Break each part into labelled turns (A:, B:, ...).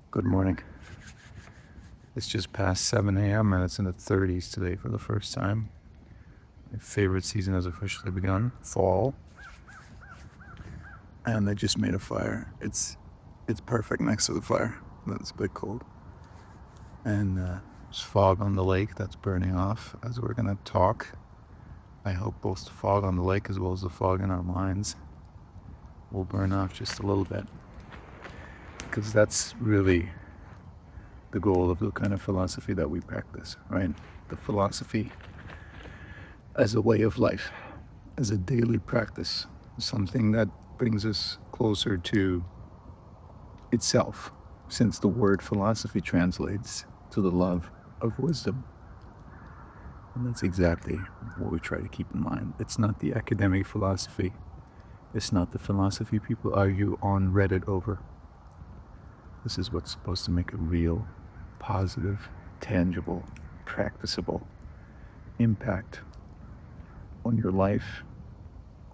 A: Good morning. It's just past 7 a.m. and it's in the 30s today for the first time. My favorite season has officially begun, fall. And I just made a fire. It's perfect next to the fire. That's a bit cold. And there's fog on the lake that's burning off as we're going to talk. I hope both the fog on the lake as well as the fog in our minds will burn off just a little bit. Because that's really the goal of the kind of philosophy that we practice, right? The philosophy as a way of life, as a daily practice, something that brings us closer to itself, since the word philosophy translates to the love of wisdom. And that's exactly what we try to keep in mind. It's not the academic philosophy, it's not the philosophy people argue on Reddit over. This is what's supposed to make a real, positive, tangible, practicable impact on your life,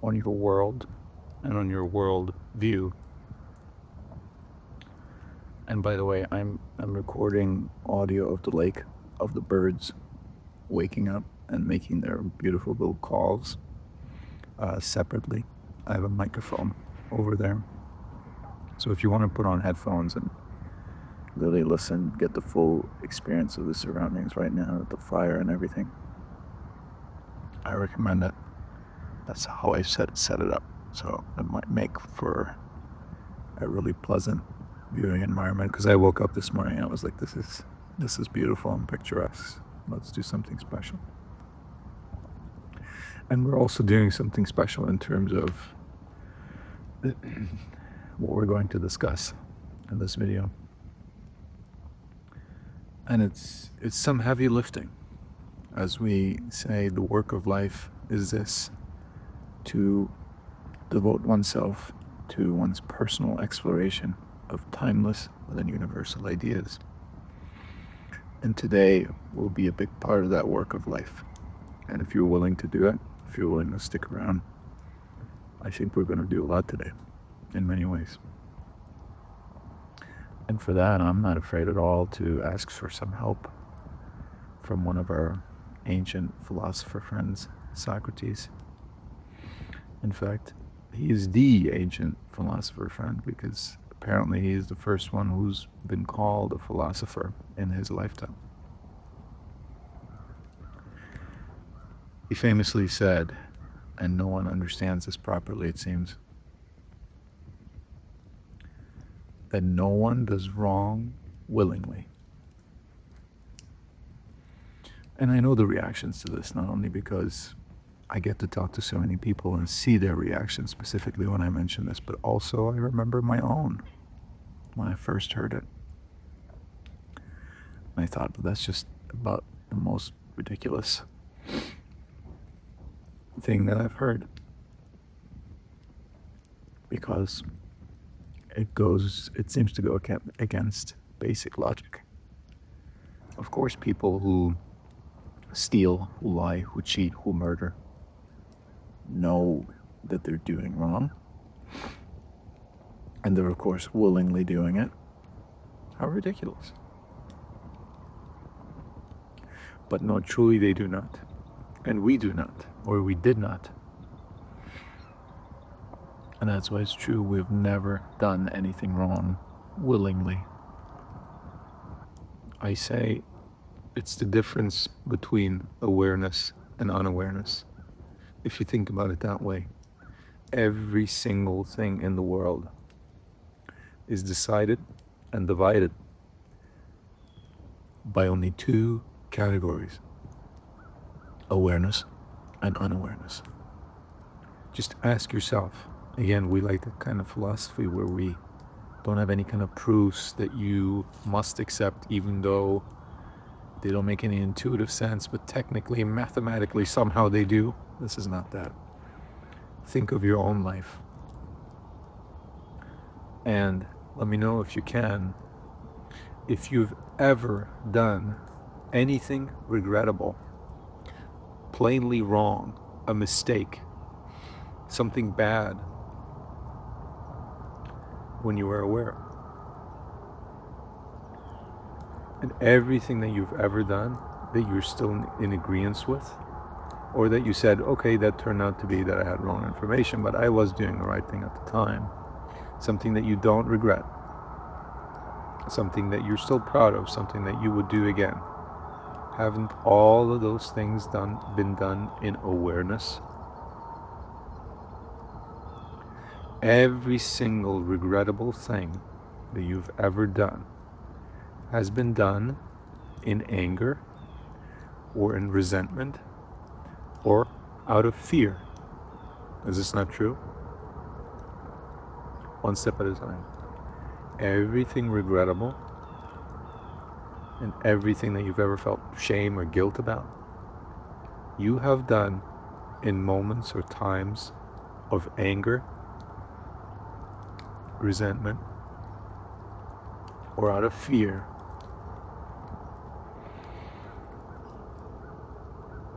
A: on your world, and on your world view. And by the way, I'm recording audio of the lake, of the birds waking up and making their beautiful little calls separately. I have a microphone over there. So if you want to put on headphones and really listen, get the full experience of the surroundings right now with the fire and everything, I recommend it. That's how I set it up. So it might make for a really pleasant viewing environment, because I woke up this morning and I was like, this is beautiful and picturesque. Let's do something special. And we're also doing something special in terms of what we're going to discuss in this video. And it's some heavy lifting. As we say, the work of life is this: to devote oneself to one's personal exploration of timeless and universal ideas. And today will be a big part of that work of life. And if you're willing to do it, if you're willing to stick around, I think we're going to do a lot today, in many ways. And for that, I'm not afraid at all to ask for some help from one of our ancient philosopher friends, Socrates. In fact, he is the ancient philosopher friend, because apparently he is the first one who's been called a philosopher in his lifetime. He famously said, and no one understands this properly, it seems, that no one does wrong willingly. And I know the reactions to this, not only because I get to talk to so many people and see their reactions specifically when I mention this, but also I remember my own when I first heard it. And I thought, but that's just about the most ridiculous thing that I've heard. Because it seems to go against basic logic. Of course, people who steal, who lie, who cheat, who murder know that they're doing wrong. And they're, of course, willingly doing it. How ridiculous. But no, truly they do not. And we do not, or we did not. And that's why it's true, we've never done anything wrong willingly. I say it's the difference between awareness and unawareness. If you think about it that way, every single thing in the world is decided and divided by only two categories: awareness and unawareness. Just ask yourself. Again, we like that kind of philosophy where we don't have any kind of proofs that you must accept, even though they don't make any intuitive sense, but technically, mathematically, somehow they do. This is not that. Think of your own life. And let me know, if you can, if you've ever done anything regrettable, plainly wrong, a mistake, something bad, when you were aware. And everything that you've ever done that you're still in agreement with, or that you said, okay, that turned out to be that I had wrong information, but I was doing the right thing at the time. Something that you don't regret. Something that you're still proud of, something that you would do again. Haven't all of those things been done in awareness? Every single regrettable thing that you've ever done has been done in anger or in resentment or out of fear. Is this not true? One step at a time. Everything regrettable and everything that you've ever felt shame or guilt about, you have done in moments or times of anger, resentment, or out of fear.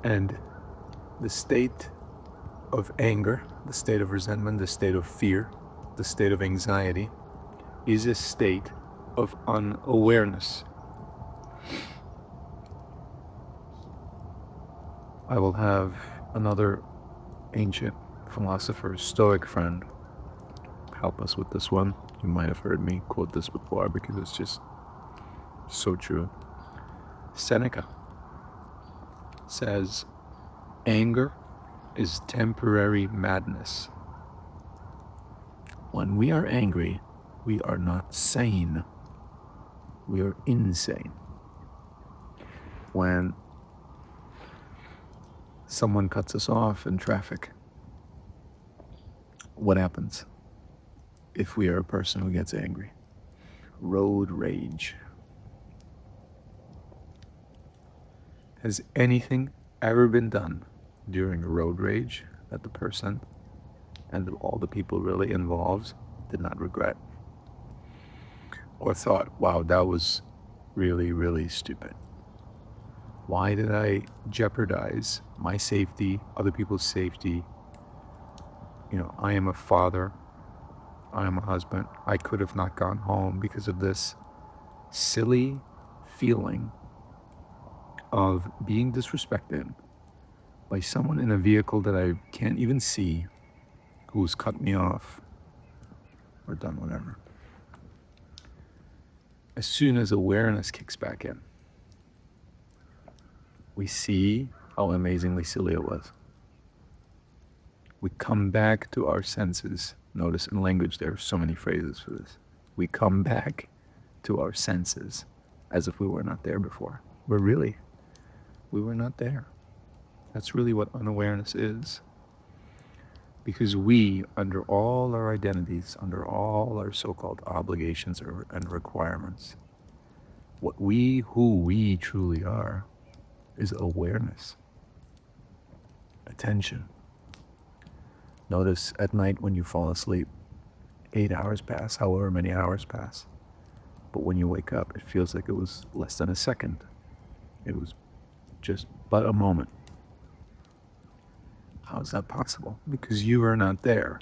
A: And the state of anger, the state of resentment, the state of fear, the state of anxiety is a state of unawareness. I will have another ancient philosopher, Stoic friend, help us with this one. You might have heard me quote this before because it's just so true. Seneca says, anger is temporary madness. When we are angry, we are not sane. We are insane. When someone cuts us off in traffic, what happens if we are a person who gets angry? Road rage. Has anything ever been done during a road rage that the person and all the people really involved did not regret? Or thought, wow, that was really, really stupid. Why did I jeopardize my safety, other people's safety? I am a father. I am a husband. I could have not gone home because of this silly feeling of being disrespected by someone in a vehicle that I can't even see, who's cut me off or done whatever. As soon as awareness kicks back in, we see how amazingly silly it was. We come back to our senses. Notice in language there are so many phrases for this. We come back to our senses as if we were not there before. We were not there. That's really what unawareness is. Because we, under all our identities, under all our so-called obligations and requirements, who we truly are, is awareness, attention. Notice at night when you fall asleep, 8 hours pass, however many hours pass. But when you wake up, it feels like it was less than a second. It was just but a moment. How is that possible? Because you are not there.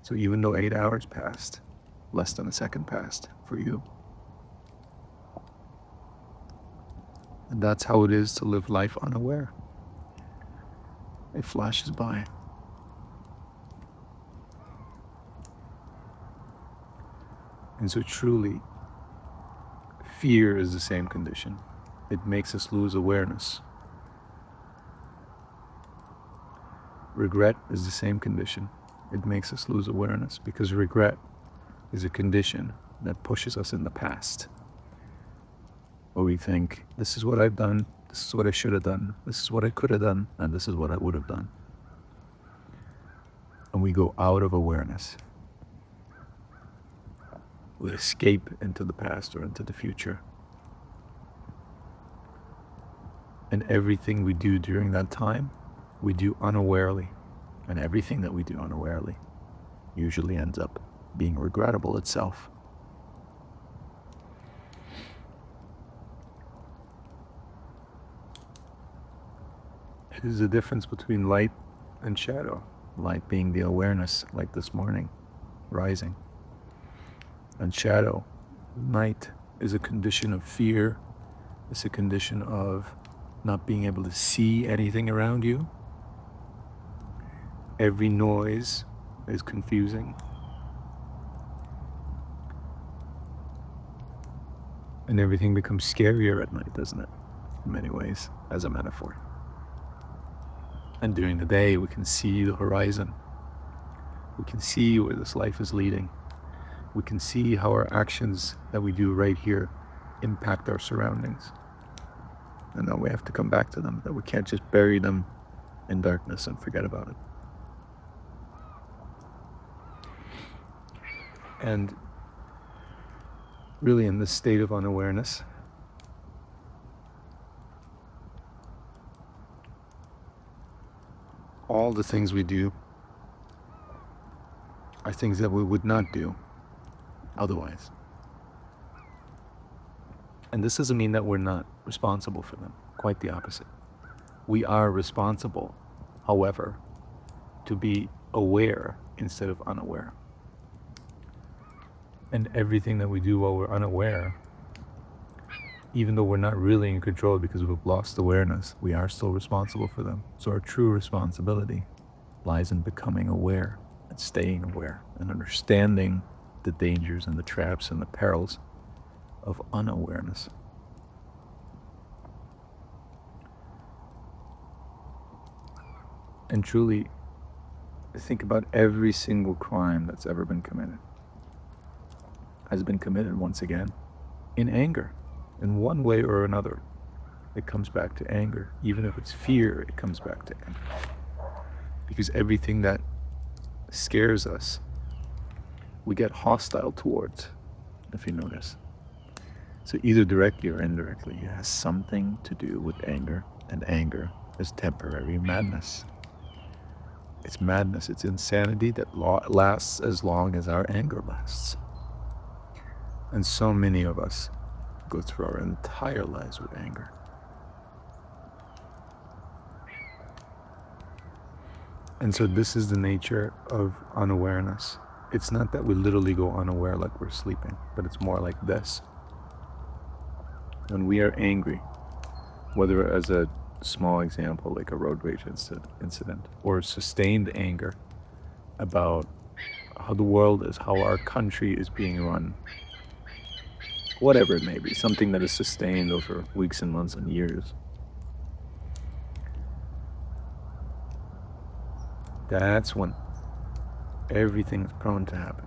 A: So even though 8 hours passed, less than a second passed for you. And that's how it is to live life unaware. It flashes by. And so truly, fear is the same condition. It makes us lose awareness. Regret is the same condition. It makes us lose awareness because regret is a condition that pushes us in the past. Where we think, this is what I've done, this is what I should have done, this is what I could have done, and this is what I would have done. And we go out of awareness. We escape into the past or into the future. And everything we do during that time, we do unawarely. And everything that we do unawarely usually ends up being regrettable itself. It is the difference between light and shadow. Light being the awareness, like this morning, rising. And shadow, night,
B: is a condition of fear. It's a condition of not being able to see anything around you. Every noise is confusing. And everything becomes scarier at night, doesn't it? In many ways, as a metaphor. And during the day, we can see the horizon. We can see where this life is leading. We can see how our actions that we do right here impact our surroundings. And then we have to come back to them, that we can't just bury them in darkness and forget about it. And really, in this state of unawareness, all the things we do are things that we would not do otherwise. And this doesn't mean that we're not responsible for them. Quite the opposite. We are responsible, however, to be aware instead of unaware. And everything that we do while we're unaware, even though we're not really in control because we've lost awareness, we are still responsible for them. So our true responsibility lies in becoming aware and staying aware and understanding the dangers and the traps and the perils of unawareness. And truly, think about every single crime that's ever been committed. Has been committed, once again, in anger. In one way or another, it comes back to anger. Even if it's fear, it comes back to anger. Because everything that scares us, we get hostile towards, if you notice. So either directly or indirectly, it has something to do with anger, and anger is temporary madness. It's madness, it's insanity that lasts as long as our anger lasts. And so many of us go through our entire lives with anger. And so this is the nature of unawareness. It's not that we literally go unaware like we're sleeping, but it's more like this. When we are angry, whether as a small example like a road rage incident, or sustained anger about how the world is, how our country is being run, whatever it may be, something that is sustained over weeks and months and years, that's when everything is prone to happen.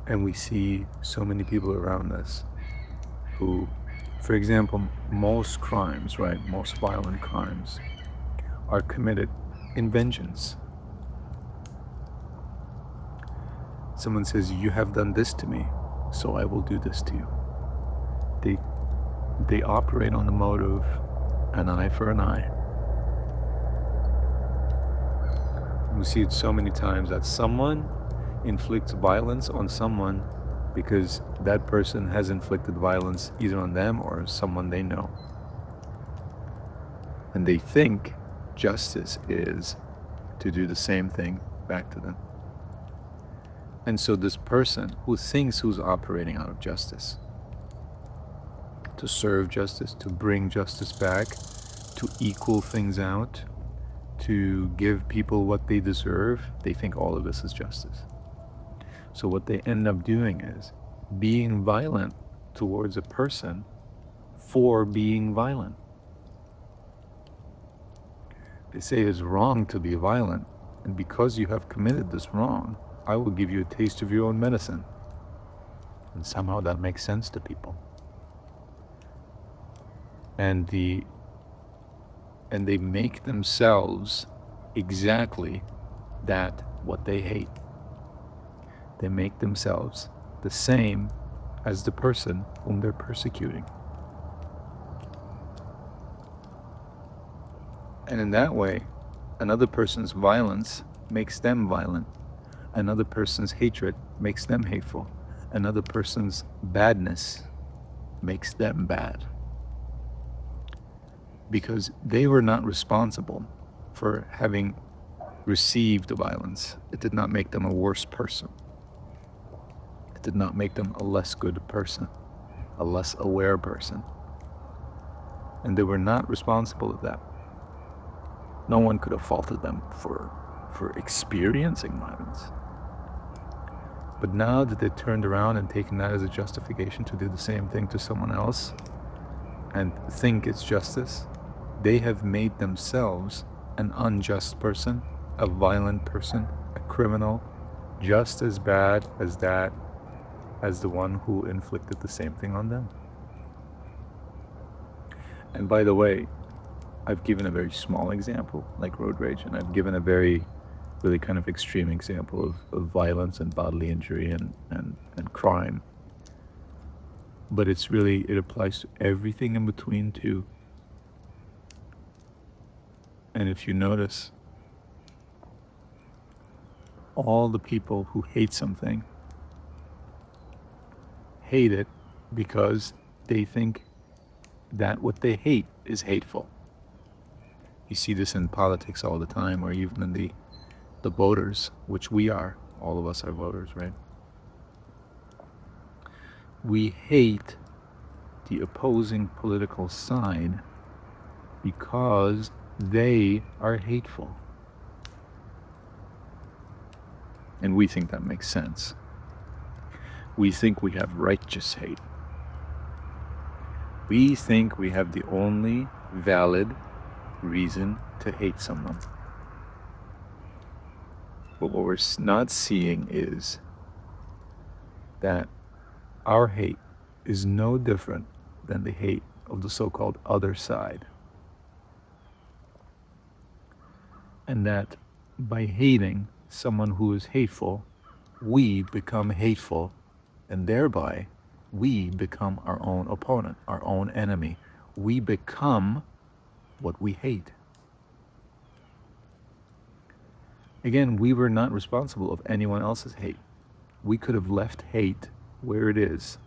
B: And we see so many people around us who, for example, most crimes, right, most violent crimes are committed in vengeance. Someone says, you have done this to me, so I will do this to you. They operate on the mode of an eye for an eye. We see it so many times that someone inflicts violence on someone because that person has inflicted violence either on them or someone they know. And they think justice is to do the same thing back to them. And so this person who thinks who's operating out of justice, to serve justice, to bring justice back, to equal things out, to give people what they deserve, they think all of this is justice. So what they end up doing is being violent towards a person for being violent. They say it's wrong to be violent, and because you have committed this wrong, I will give you a taste of your own medicine. And somehow that makes sense to people. And they make themselves exactly that what they hate. They make themselves the same as the person whom they're persecuting. And in that way, another person's violence makes them violent. Another person's hatred makes them hateful. Another person's badness makes them bad. Because they were not responsible for having received the violence. It did not make them a worse person. did not make them a less good person, a less aware person. And they were not responsible of that. No one could have faulted them for experiencing violence. But now that they turned around and taken that as a justification to do the same thing to someone else and think it's justice, they have made themselves an unjust person, a violent person, a criminal, just as bad as the one who inflicted the same thing on them. And by the way, I've given a very small example, like road rage, and I've given a very, really kind of extreme example of violence and bodily injury and crime. But it applies to everything in between too. And if you notice, all the people who hate something hate it because they think that what they hate is hateful. You see this in politics all the time, or even in the voters, which we are. All of us are voters, right? We hate the opposing political side because they are hateful. And we think that makes sense. We think we have righteous hate. We think we have the only valid reason to hate someone. But what we're not seeing is that our hate is no different than the hate of the so-called other side. And that by hating someone who is hateful, we become hateful, and thereby we become our own opponent, our own enemy. We become what we hate. Again, we were not responsible of anyone else's hate. We could have left hate where it is.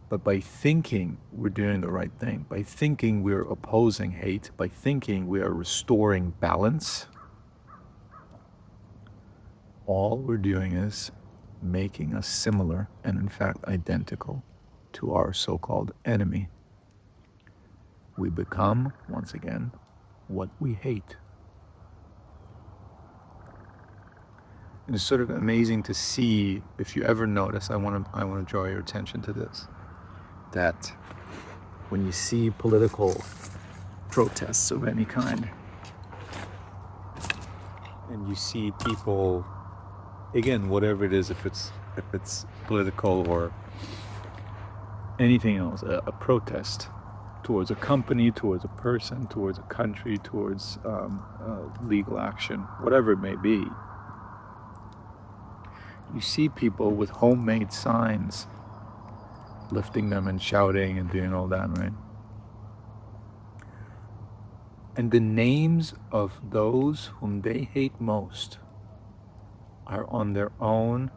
B: But by thinking we're doing the right thing, by thinking we're opposing hate, by thinking we are restoring balance, all we're doing is making us similar and in fact identical to our so-called enemy. We become, once again, what we hate. And it's sort of amazing to see, if you ever notice, I want to draw your attention to this, that when you see political protests of any kind, and you see people, again, whatever it is, if it's political or anything else, a protest towards a company, towards a person, towards a country, towards legal action, whatever it may be, you see people with homemade signs, lifting them and shouting and doing all that, right? And the names of those whom they hate most are on their own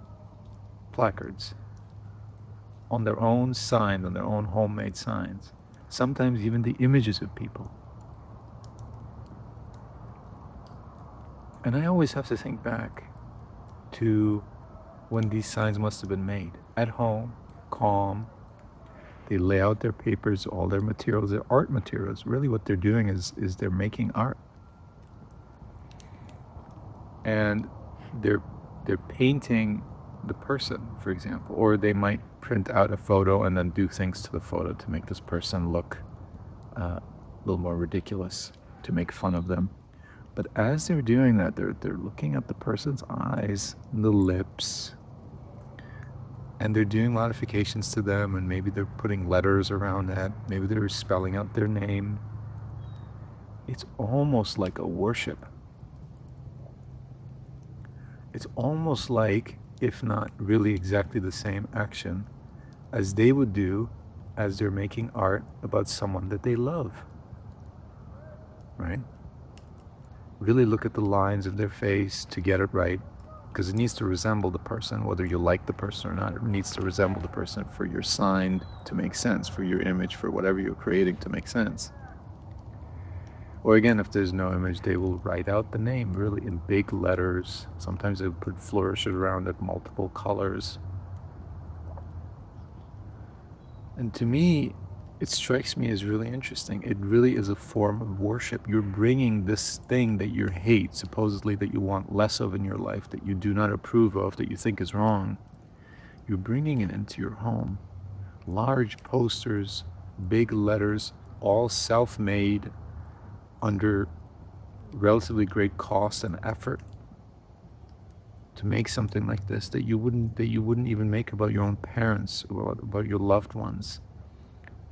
B: placards, on their own signs, on their own homemade signs. Sometimes even the images of people. And I always have to think back to when these signs must have been made. At home, calm. They lay out their papers, all their materials, their art materials. Really what they're doing is they're making art. And they're painting the person, for example. Or they might print out a photo and then do things to the photo to make this person look a little more ridiculous, to make fun of them. But as they're doing that, they're looking at the person's eyes, and the lips, and they're doing modifications to them, and maybe they're putting letters around that. Maybe they're spelling out their name. It's almost like a worship. It's almost like, if not really exactly the same action, as they would do as they're making art about someone that they love, right? Really look at the lines of their face to get it right, because it needs to resemble the person, whether you like the person or not. It needs to resemble the person for your sign to make sense, for your image, for whatever you're creating to make sense. Or again, if there's no image, they will write out the name really in big letters. Sometimes they put flourishes around it, multiple colors. And to me, it strikes me as really interesting. It really is a form of worship. You're bringing this thing that you hate, supposedly that you want less of in your life, that you do not approve of, that you think is wrong. You're bringing it into your home. Large posters, big letters, all self-made, under relatively great cost and effort to make something like this that you wouldn't even make about your own parents or about your loved ones.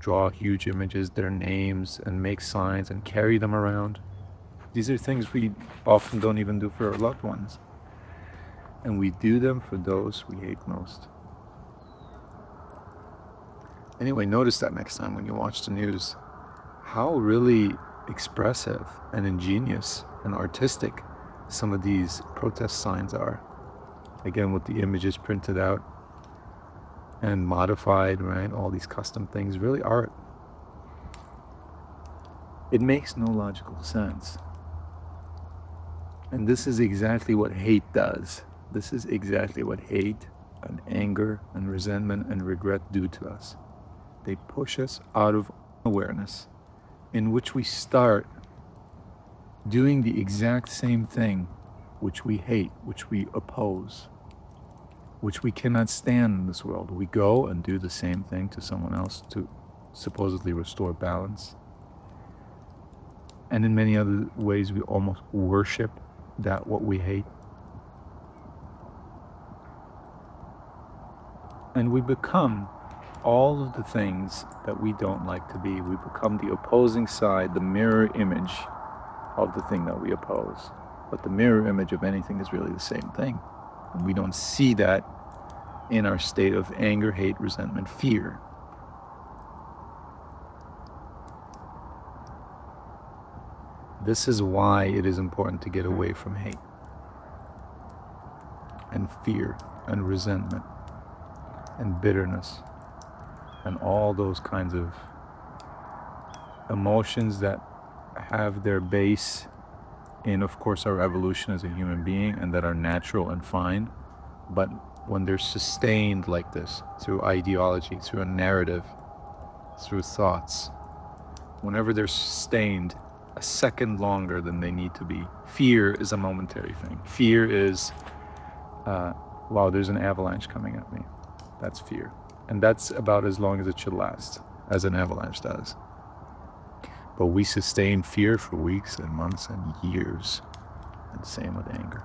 B: Draw huge images, their names, and make signs and carry them around. These are things we often don't even do for our loved ones. And we do them for those we hate most. Anyway, notice that next time when you watch the news, how really expressive and ingenious and artistic some of these protest signs are. Again, with the images printed out and modified, right? All these custom things, really art. It makes no logical sense. And this is exactly what hate does. This is exactly what hate and anger and resentment and regret do to us. They push us out of awareness, in which we start doing the exact same thing which we hate, which we oppose, which we cannot stand in this world. We go and do the same thing to someone else to supposedly restore balance. And in many other ways, we almost worship that what we hate. And we become all of the things that we don't like to be. We become the opposing side, the mirror image of the thing that we oppose. But the mirror image of anything is really the same thing. And we don't see that in our state of anger, hate, resentment, fear. This is why it is important to get away from hate and fear and resentment and bitterness and all those kinds of emotions that have their base in, of course, our evolution as a human being and that are natural and fine. But when they're sustained like this, through ideology, through a narrative, through thoughts, whenever they're sustained a second longer than they need to be, fear is a momentary thing. Fear is, wow, there's an avalanche coming at me. That's fear. And that's about as long as it should last, as an avalanche does. But we sustain fear for weeks and months and years. And same with anger.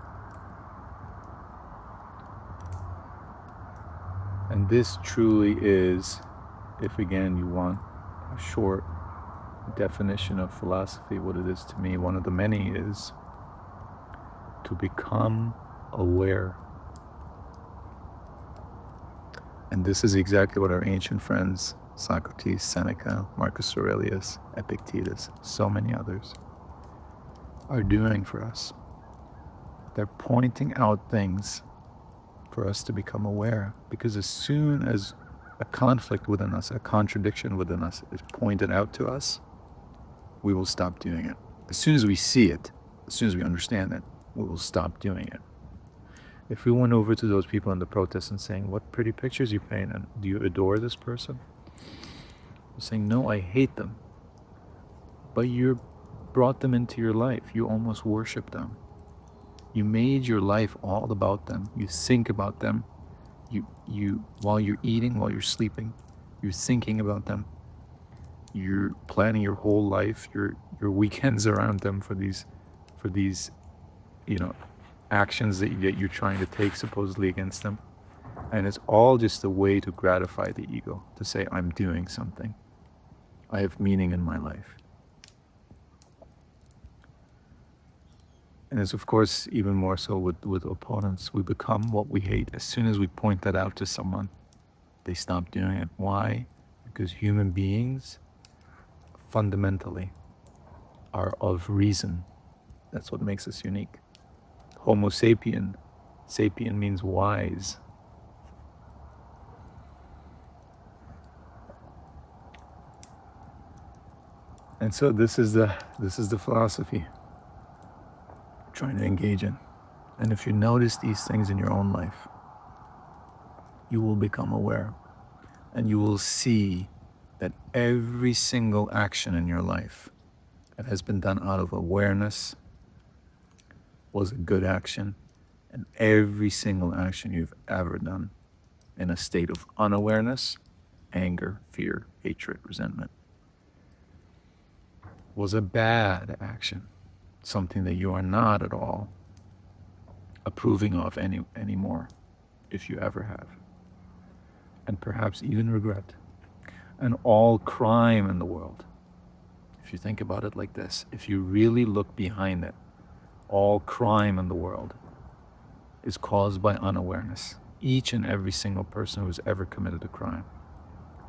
B: And this truly is, if again you want a short definition of philosophy, what it is to me, one of the many is to become aware. And this is exactly what our ancient friends, Socrates, Seneca, Marcus Aurelius, Epictetus, so many others, are doing for us. They're pointing out things for us to become aware, because as soon as a conflict within us, a contradiction within us is pointed out to us, we will stop doing it. As soon as we see it, as soon as we understand it, we will stop doing it. If we went over to those people in the protest and saying, what pretty pictures you paint, and do you adore this person? They're saying, no, I hate them. But you brought them into your life. You almost worship them. You made your life all about them. You think about them. You while you're eating, while you're sleeping, you're thinking about them. You're planning your whole life, your weekends around them for these, actions that you're trying to take supposedly against them. And it's all just a way to gratify the ego, to say, I'm doing something. I have meaning in my life. And it's, of course, even more so with opponents. We become what we hate. As soon as we point that out to someone, they stop doing it. Why? Because human beings fundamentally are of reason. That's what makes us unique. Homo sapien. Sapien means wise. And so this is the philosophy I'm trying to engage in. And if you notice these things in your own life, you will become aware, and you will see that every single action in your life that has been done out of awareness was a good action, and every single action you've ever done in a state of unawareness, anger, fear, hatred, resentment, was a bad action, something that you are not at all approving of anymore, if you ever have, and perhaps even regret. And all crime in the world, if you think about it like this, if you really look behind it, all crime in the world is caused by unawareness. Each and every single person who has ever committed a crime,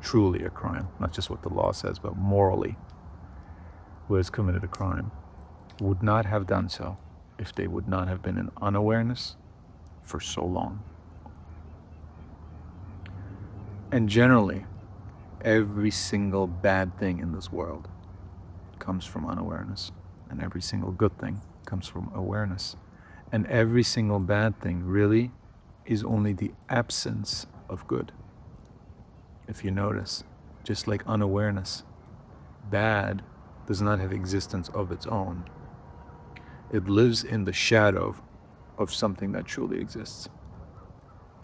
B: truly a crime, not just what the law says, but morally, who has committed a crime, would not have done so if they would not have been in unawareness for so long. And generally, every single bad thing in this world comes from unawareness, and every single good thing comes from awareness. And every single bad thing really is only the absence of good. If you notice, just like unawareness, bad does not have existence of its own. It lives in the shadow of something that truly exists.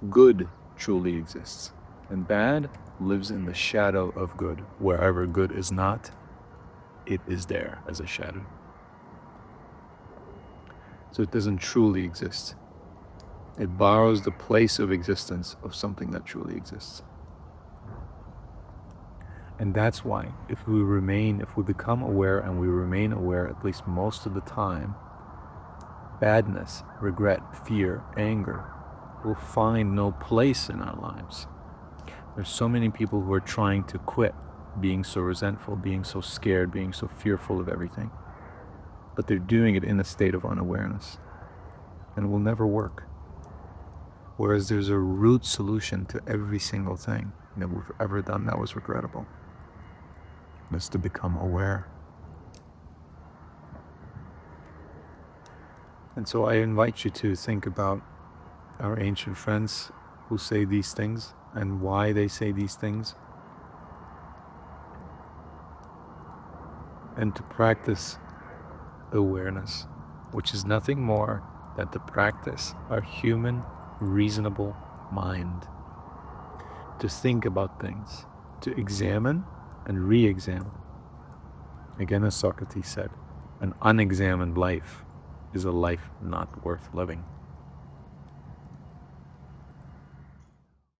B: Good truly exists, and bad lives in the shadow of good. Wherever good is not, it is there as a shadow. So it doesn't truly exist. It borrows the place of existence of something that truly exists. And that's why if we become aware, and we remain aware at least most of the time, badness, regret, fear, anger will find no place in our lives. There's so many people who are trying to quit being so resentful, being so scared, being so fearful of everything. But they're doing it in a state of unawareness, and it will never work. Whereas there's a root solution to every single thing that we've ever done that was regrettable. It's to become aware. And so I invite you to think about our ancient friends who say these things and why they say these things, and to practice awareness, which is nothing more than to practice our human, reasonable mind, to think about things, to examine and re-examine. Again, as Socrates said, an unexamined life is a life not worth living.